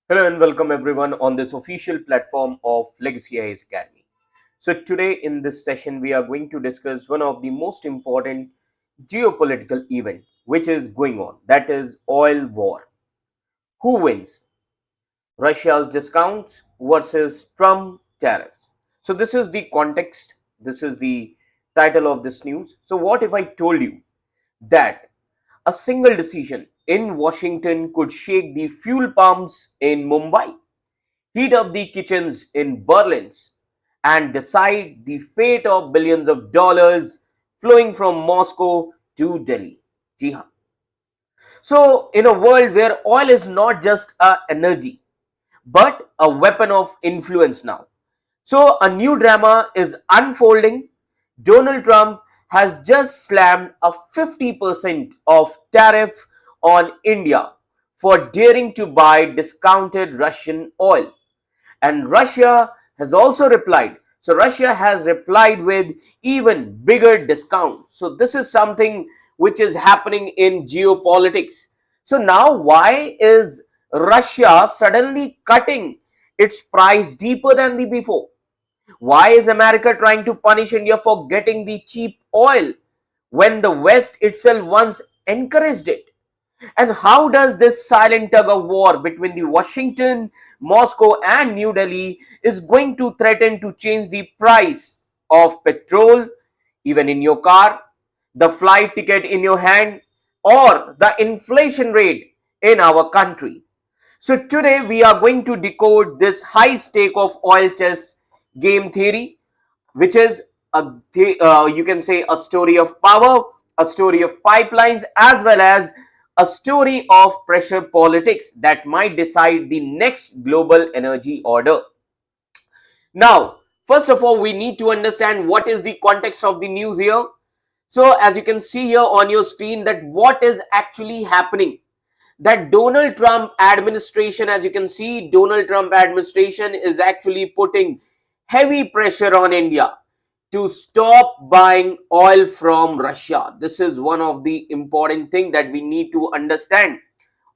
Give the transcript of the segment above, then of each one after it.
Hello and welcome everyone on this official platform of Legacy IAS Academy. So today in this session we are going to discuss one of the most important geopolitical event which is going on, that is oil war. Who wins? Russia's discounts versus Trump tariffs. So this is the context, this is the title of this news. So what if I told you that a single decision in Washington could shake the fuel pumps in Mumbai, heat up the kitchens in Berlin, and decide the fate of billions of dollars flowing from Moscow to Delhi? Ji haan. So, in a world where oil is not just a energy but a weapon of influence now, so a new drama is unfolding. Donald Trump has just slammed a 50% of tariff on India for daring to buy discounted Russian oil. And Russia has also replied. So Russia has replied with even bigger discount. So this is something which is happening in geopolitics. So now why is Russia suddenly cutting its price deeper than the before? Why is America trying to punish India for getting the cheap oil when the West itself once encouraged it? And how does this silent tug of war between the Washington, Moscow and New Delhi is going to threaten to change the price of petrol, even in your car, the flight ticket in your hand, or the inflation rate in our country? So today we are going to decode this high stake of oil chess game theory, which is you can say a story of power, a story of pipelines, as well as a story of pressure politics that might decide the next global energy order. Now, first of all, we need to understand what is the context of the news here. So as you can see here on your screen, that what is actually happening, that Donald Trump administration, as you can see, Donald Trump administration is actually putting heavy pressure on India to stop buying oil from Russia. This is one of the important thing that we need to understand.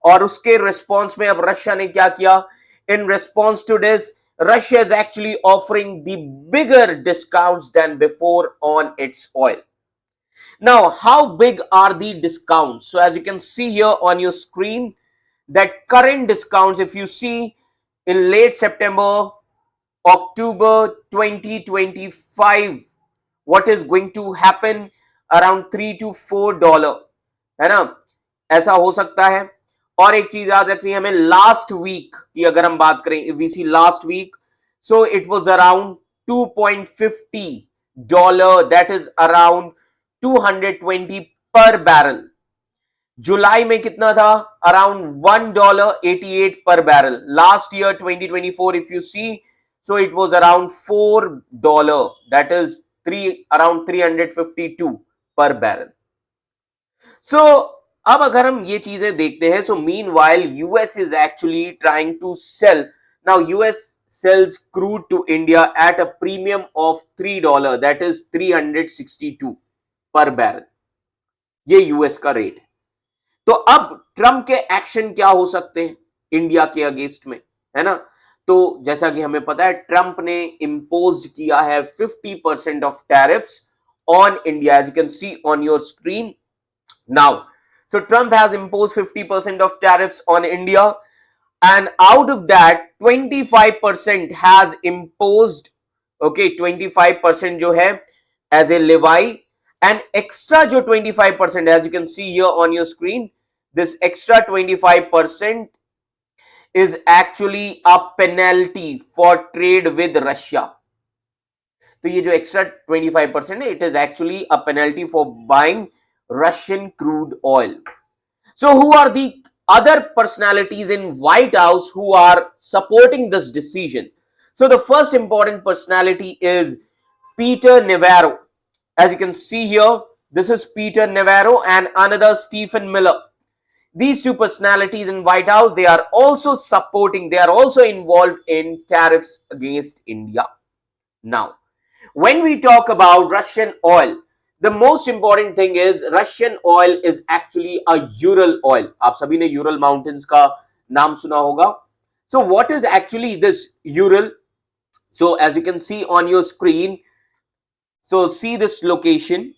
और उसके response में अब Russia ने क्या किया? In response to this, Russia is actually offering the bigger discounts than before on its oil. Now, how big are the discounts? So as you can see here on your screen, that current discounts, if you see in late September, October 2025, what is going to happen around $3 to $4, है ना? ऐसा हो सकता है. और एक चीज याद रखनी है हमें, लास्ट वीक की अगर हम बात करें, we see last week, so it was around $2.50, that is around 220 per barrel. जुलाई में कितना था? Around $1.88 per barrel. Last year 2024, if you see, so it was around $4, that is around 352 per barrel. So अब अगर हम ये चीजें देखते हैं, so meanwhile US is actually trying to sell. Now US sells crude to India at a premium of $3, that is 362 per barrel. ये US का rate है. तो अब ट्रम्प के एक्शन क्या हो सकते हैं इंडिया के अगेंस्ट में, है ना? तो जैसा कि हमें पता है, ट्रम्प ने इम्पोज किया है 50% of tariffs on India, as you can see on your screen now. So Trump has impose 50% of tariffs on India, and out of that 25% has imposed, okay, 25% जो है as a levy, and extra जो 25%, as you can see here on your screen, this extra 25% is actually a penalty for trade with Russia. तो ये जो extra 25% है, it is actually a penalty for buying Russian crude oil. So who are the other personalities in White House who are supporting this decision? So the first important personality is Peter Navarro. As you can see here, this is Peter Navarro and another Stephen Miller. These two personalities in White House, they are also supporting, they are also involved in tariffs against India. Now, when we talk about Russian oil, the most important thing is Russian oil is actually a Ural oil. आप सभी ने Ural mountains का नाम सुना होगा. So what is actually this Ural? So as you can see on your screen, so see this location,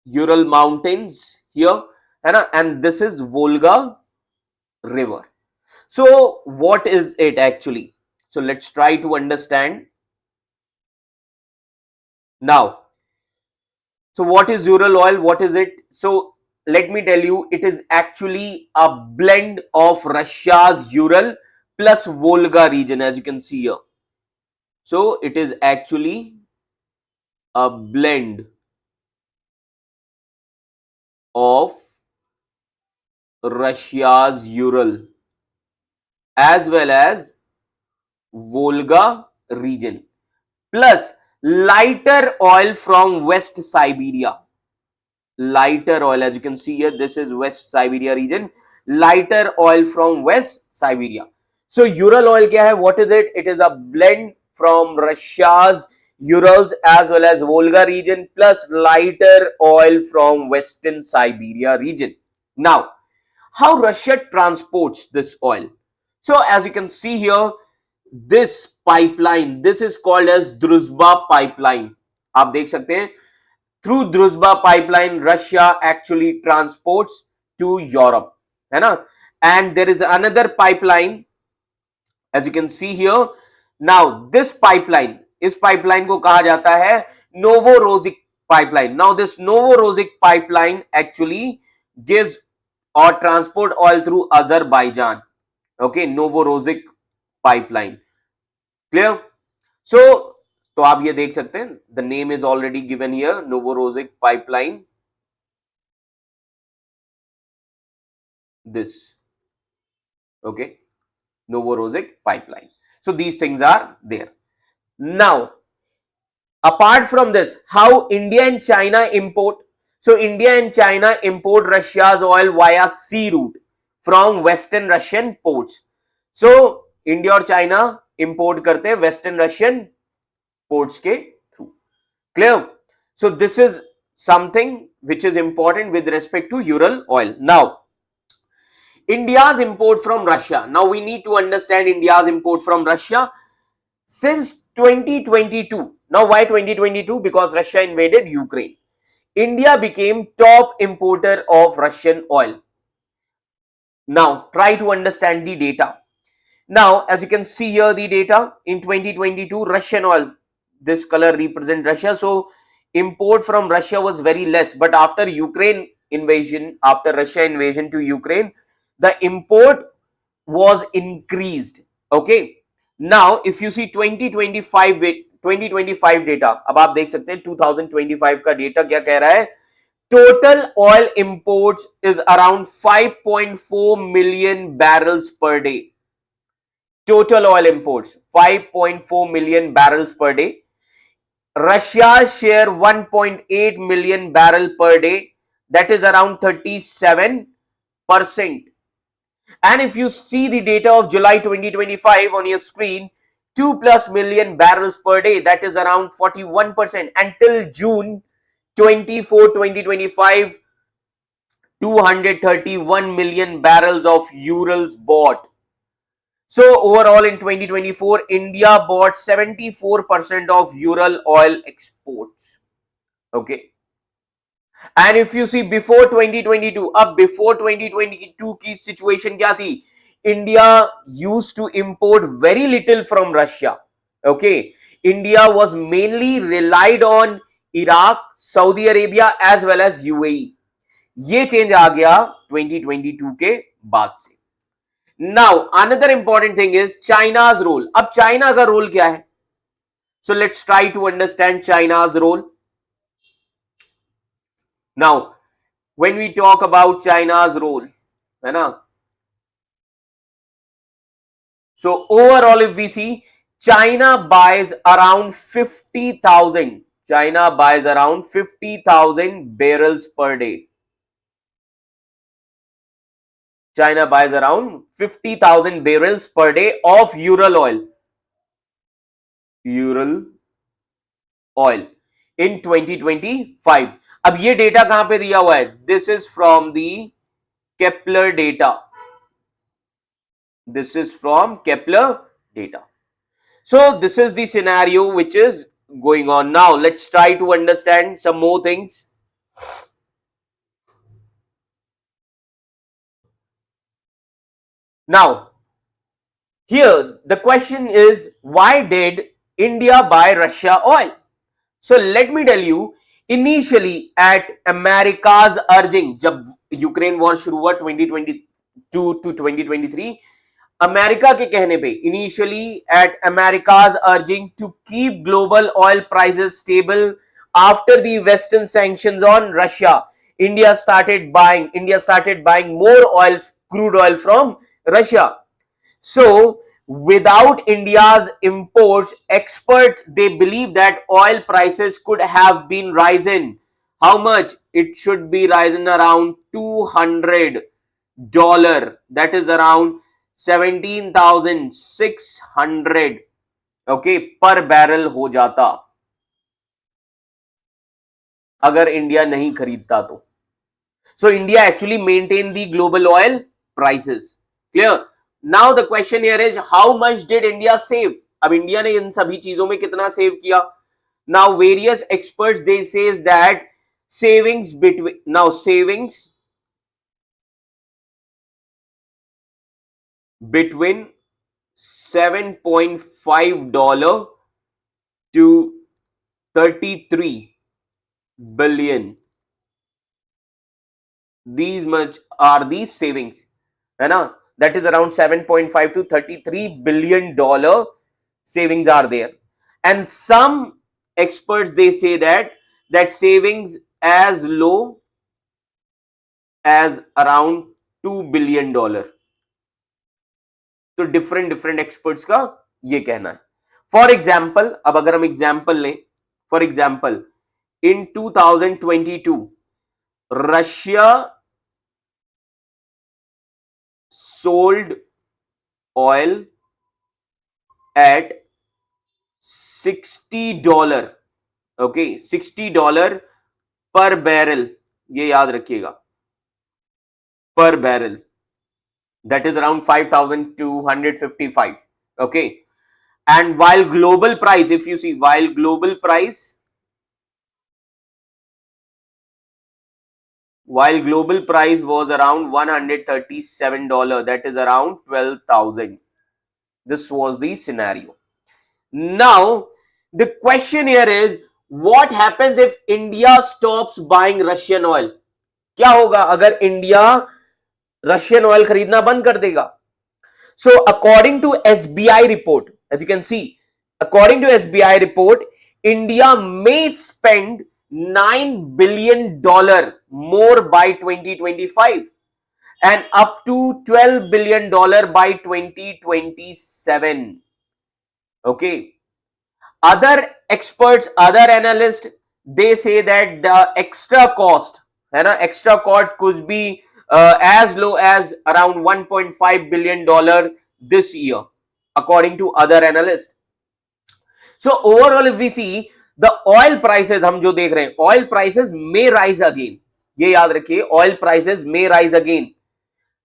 Ural Mountains here, and this is Volga River. So what is it actually? So let's try to understand now. So what is Ural oil? What is it? So let me tell you, it is actually a blend of Russia's Ural plus Volga region, as you can see here. So it is actually a blend of Russia's Ural as well as Volga region plus lighter oil from West Siberia. Lighter oil, as you can see here, this is West Siberia region. Lighter oil from West Siberia. So Ural oil kya hai? What is it? It is a blend from Russia's Urals as well as Volga region plus lighter oil from Western Siberia region. Now, how Russia transports this oil? So as you can see here, this pipeline, this is called as Druzhba pipeline. आप देख सकते हैं, through Druzhba pipeline, Russia actually transports to Europe, है ना? And there is another pipeline, as you can see here. Now this pipeline, इस pipeline को कहा जाता है Novorossiysk pipeline. Now this Novorossiysk pipeline actually gives or transport oil through Azerbaijan. Okay, Novorossiysk pipeline. Clear? So तो आप ये देख सकते हैं, the name is already given here, Novorossiysk pipeline. This, okay, Novorossiysk pipeline. So these things are there. Now, apart from this, how India and China import? So India and China import Russia's oil via sea route from Western Russian ports. So India और China import करते हैं Western Russian ports के through. Clear? So this is something which is important with respect to Ural oil. Now, India's import from Russia. Now we need to understand India's import from Russia since 2022. Now why 2022? Because Russia invaded Ukraine. India became top importer of Russian oil. Now try to understand the data. Now as you can see here, the data in 2022, Russian oil, this color represents Russia. So import from Russia was very less, but after Ukraine invasion, after Russia invasion to Ukraine, the import was increased. Okay, now if you see 2025 data, अब आप देख सकते हैं 2025 का data क्या कह रहा है? Total oil imports is around 5.4 million barrels per day. Total oil imports 5.4 million barrels per day. Russia's share 1.8 million barrel per day, that is around 37%. And if you see the data of July 2025 on your screen, 2+ million barrels per day, that is around 41%. Until June 24, 2025, 231 million barrels of Urals bought. So overall in 2024, India bought 74% of Ural oil exports. Okay. And if you see before 2022, अब before 2022 की situation क्या थी? India used to import very little from Russia. Okay, India was mainly relied on Iraq, Saudi Arabia as well as UAE. ये change आ गया 2022 के बाद से. Now another important thing is China's role. अब China का role क्या है? So let's try to understand China's role. Now when we talk about China's role, है ना? So overall, if we see, China buys around 50,000. China buys around 50,000 barrels per day. China buys around 50,000 barrels per day of Ural oil. Ural oil in 2025. अब ये data कहां पे दिया हुआ है? This is from the Kepler data. This is from Kepler data. So this is the scenario which is going on. Now let's try to understand some more things. Now here the question is, why did India buy Russia oil? So let me tell you, initially at America's urging, जब Ukraine war शुरू हुआ 2022 to 2023, America के कहने पे, initially at America's urging to keep global oil prices stable after the Western sanctions on Russia, India started buying more oil, crude oil from Russia. So without India's imports, experts they believe that oil prices could have been rising. How much? It should be rising around $200. That is around 17,600, okay, per barrel हो जाता अगर India नहीं खरीदता तो. So India actually maintained the global oil prices. Clear? Now the question here is, how much did India save? अब India ने इन सभी चीजों में कितना सेव किया? Now various experts they says that savings between $7.5 to 33 billion. These much are these savings, है ना? That is around 7.5 to 33 billion dollar savings are there. And some experts they say that savings as low as around $2 billion. तो different experts का ये कहना है. For example, अब अगर हम example लें, for example, in 2022, Russia sold oil at $60, okay, $60 per barrel, ये याद रखिएगा, per barrel, that is around 5,255, okay. And while global price, if you see, while global price was around $137, that is around 12,000. This was the scenario. Now the question here is, what happens if India stops buying Russian oil? क्या होगा अगर India Russian oil खरीदना बंद कर देगा? So according to SBI report, as you can see, according to SBI report, India may spend $9 billion more by 2025 and up to $12 billion by 2027. Okay. Other experts, other analysts, they say that the extra cost, extra cost could be as low as around $1.5 billion this year, according to other analysts. So overall, if we see the oil prices, हम जो देख रहे हैं, oil prices may rise again. ये याद रखिए, oil prices may rise again.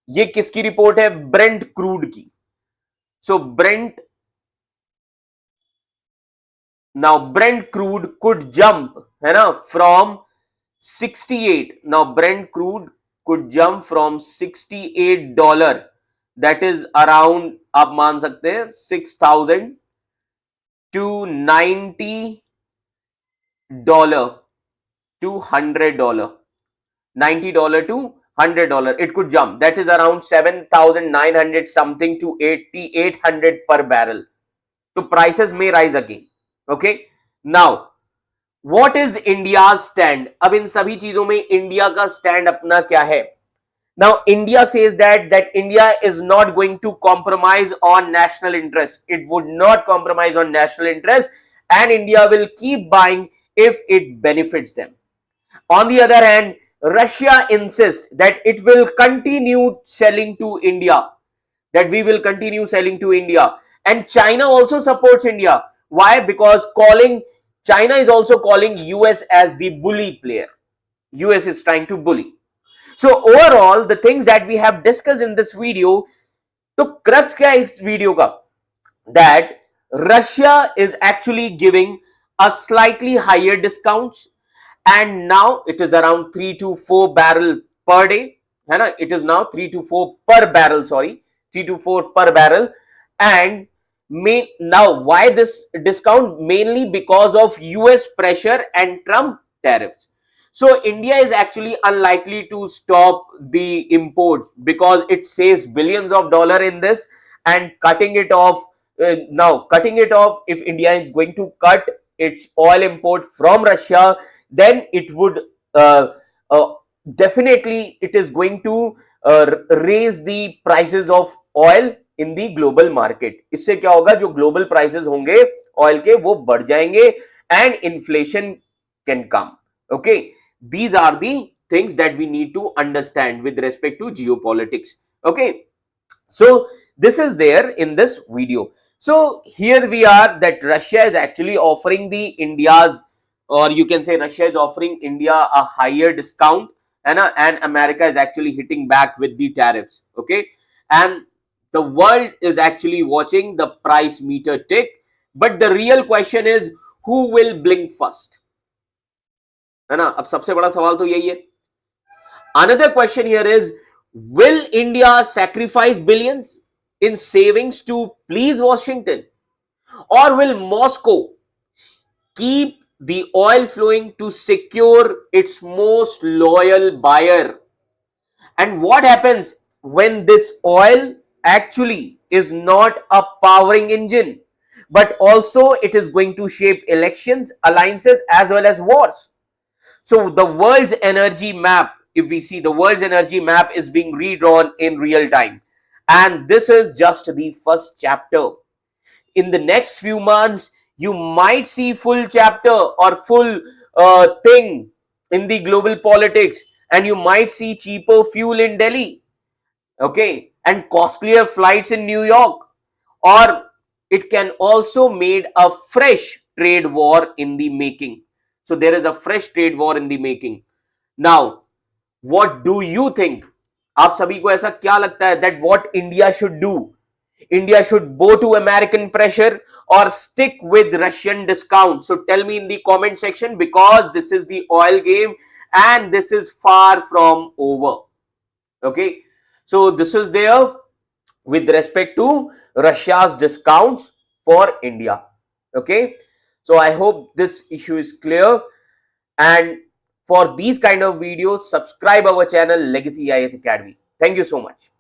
ये किसकी रिपोर्ट है? ब्रेंट क्रूड की. So Brent crude could jump, है ना, from 68. Now Brent crude could jump from $68. That is around, आप मान सकते हैं 6,000 to $90 to $100. $90 to $100. It could jump. That is around 7,900 something to 8,800 per barrel. So prices may rise again. Okay. Now, what is India's stand? अब इन सभी चीजों में India का stand अपना क्या है? Now, India says that India is not going to compromise on national interest. It would not compromise on national interest, and India will keep buying if it benefits them. On the other hand, Russia insists that it will continue selling to India, that we will continue selling to India. And China also supports India. Why? Because China is also calling US as the bully player. US is trying to bully. So overall, the things that we have discussed in this video, तो crux क्या है इस video का, that Russia is actually giving a slightly higher discounts, and now it is around 3 to 4 barrel per day, है ना, it is now 3 to 4 per barrel, sorry, 3 to 4 per barrel. And now why this discount? Mainly because of US pressure and Trump tariffs. So India is actually unlikely to stop the imports because it saves billions of dollars in this, and cutting it off, now cutting it off, if India is going to cut its oil import from Russia, then it would uh, definitely it is going to raise the prices of oil in the global market. इससे क्या होगा, जो global prices होंगे oil के वो बढ़ जाएंगे and inflation can come. Okay, these are the things that we need to understand with respect to geopolitics. Okay, so this is there in this video. So here we are, that Russia is actually offering the India's, or you can say Russia is offering India a higher discount, and America is actually hitting back with the tariffs. Okay, and the world is actually watching the price meter tick, but the real question is who will blink first, है ना. अब सबसे बड़ा सवाल तो यही है. Another question here is, will India sacrifice billions in savings to please Washington, or will Moscow keep the oil flowing to secure its most loyal buyer? And what happens when this oil actually is not a powering engine, but also it is going to shape elections, alliances, as well as wars? So the world's energy map, if we see, the world's energy map is being redrawn in real time. And this is just the first chapter. In the next few months, you might see full chapter or full thing in the global politics, and you might see cheaper fuel in Delhi, okay, and costlier flights in New York, or it can also made a fresh trade war in the making. So there is a fresh trade war in the making. Now, what do you think? आप सभी को ऐसा क्या लगता है that what India should do? India should bow to American pressure or stick with Russian discount? So tell me in the comment section, because this is the oil game and this is far from over. Okay, so this is there with respect to Russia's discounts for India. Okay, so I hope this issue is clear, and for these kind of videos, subscribe our channel Legacy IAS Academy. Thank you so much.